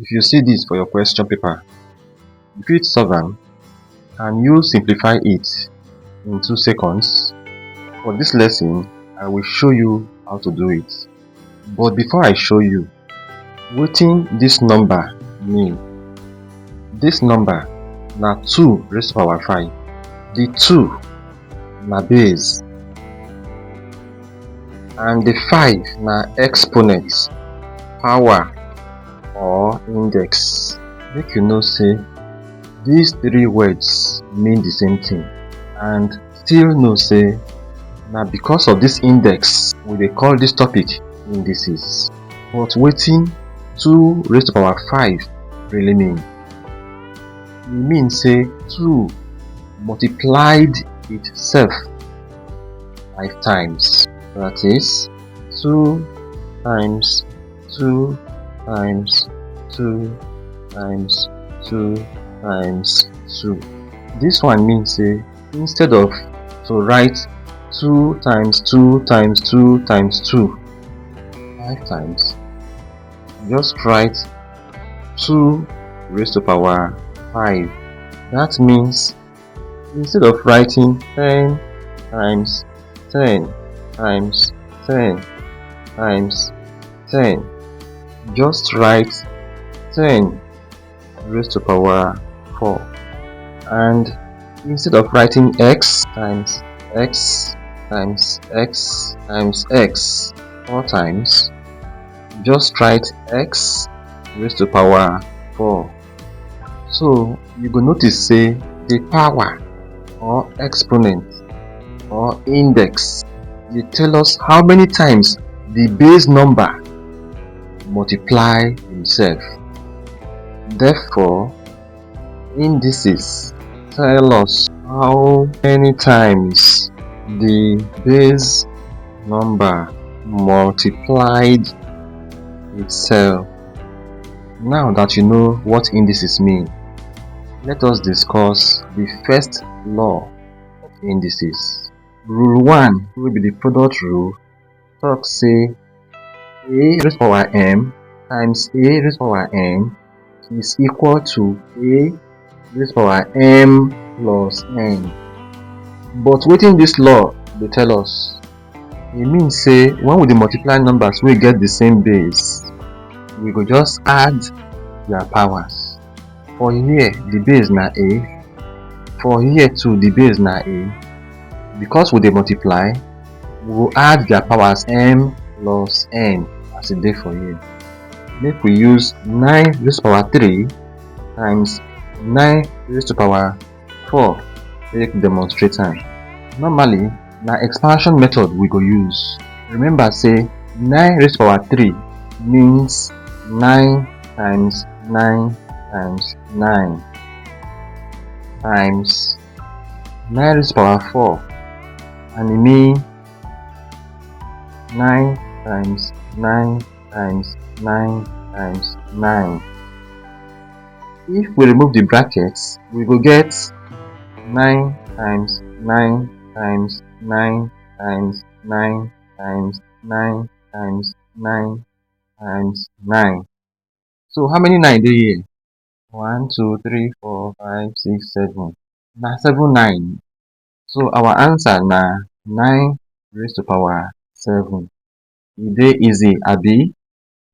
If you see this for your question paper, you fit solve am and you simplify it in 2 seconds. For this lesson, I will show you how to do it. But before I show you, wetin this number mean? This number na 2 raised to power 5. The 2 na base and the 5 na exponent, power or index. Make you know say these 3 words mean the same thing, and still know say na because of this index we dey call this topic indices. But wetin 2 raised to power 5 really mean? E mean say 2 multiplied itself 5 times. That is 2 times 2 times 2 times 2 times 2. This one means say instead of to write 2 times 2 times 2 times 2 5 times, just write 2 raised to power 5. That means instead of writing 10 times 10 times 10 times 10, just write 10 raised to power 4. And instead of writing x times x times x times x 4 times, just write x raised to power 4. So you go notice say the power or exponent or index dey tell us how many times the base number multiply himself. Therefore, indices tell us how many times the base number multiplied itself. Now that you know what indices mean, let us discuss the first law of indices. Rule 1, wey be the product rule, talk say a raised to power m times a raised to power n is equal to a raised to power m plus n. But wetin this law dey tell us? E mean say when we dey multiply numbers wey get the same base, we go just add their powers. For here the base na a, for here too the base na a. Because we dey multiply, we go add their powers m plus n as e dey for here. Make we use 9 raised to power 3 times 9 raised to power 4 take demonstrate am. Normally na expansion method we go use. Remember say 9 raised to power 3 means 9 times 9 times 9 times 9 raised to power 4, and e mean 9 times 9 times 9 times 9. If we remove the brackets, we go get 9 times 9 times 9 times 9 times 9 times 9 times 9. So how many 9 dey here? 1, 2, 3, 4, 5, 6, 7. Na 7 9. So our answer na 9 raised to power 7. E dey easy, abi?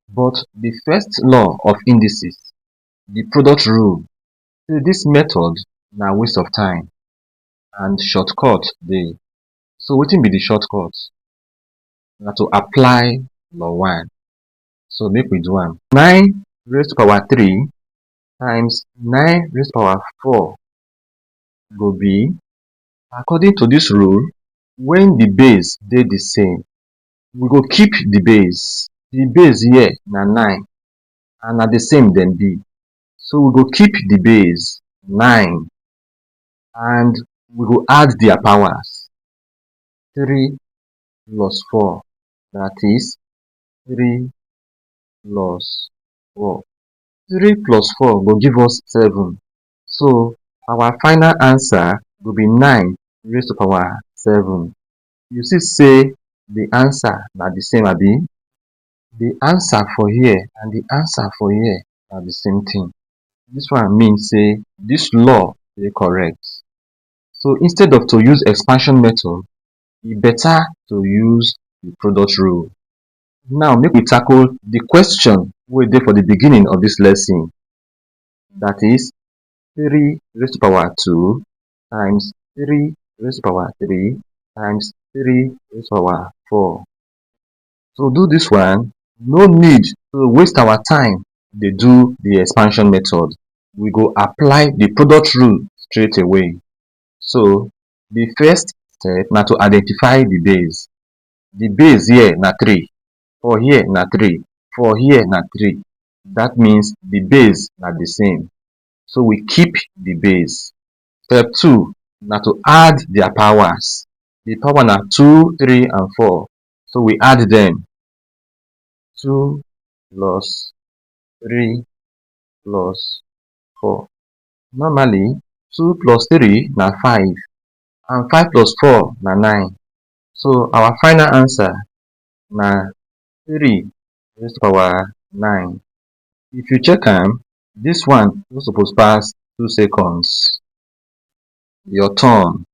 But the first law of indices, the product rule, say this method na waste of time and shortcut dey. So wetin be the shortcut? Na to apply law 1. So make we do am. 9 raised to power 3 times 9 raised to power 4 go be, according to this rule, when the base dey the same, we go keep the base. The base here na 9 and na the same dem be. So we go keep the base 9 and we go add their powers. 3 plus 4, that is 3 plus 4. 3 plus 4 go give us 7. So our final answer will be 9 raised to power 7. You see say the answer na the same, abi? The answer for here and the answer for here na the same thing. This one means say this law is correct. So instead of to use expansion method, it better to use the product rule. Now make we tackle the question wey dey for the beginning of this lesson. That is 3 raised to power 2 times 3 raised to power 3 times 3 raised to power 4. To do this one, no need to waste our time dey do the expansion method. We go apply the product rule straight away. So the first step na to identify the base. The base here na 3, for here na 3, for here na 3. That means the base na the same. So we keep the base. Step 2 na to add their powers. The power na 2, 3 and 4. So we add them. 2 plus 3 plus 4. Normally 2 plus 3 na 5 and 5 plus 4 na 9. So our final answer na 3 raised to power 9. If you check am, this one no suppose pass 2 seconds. Your turn.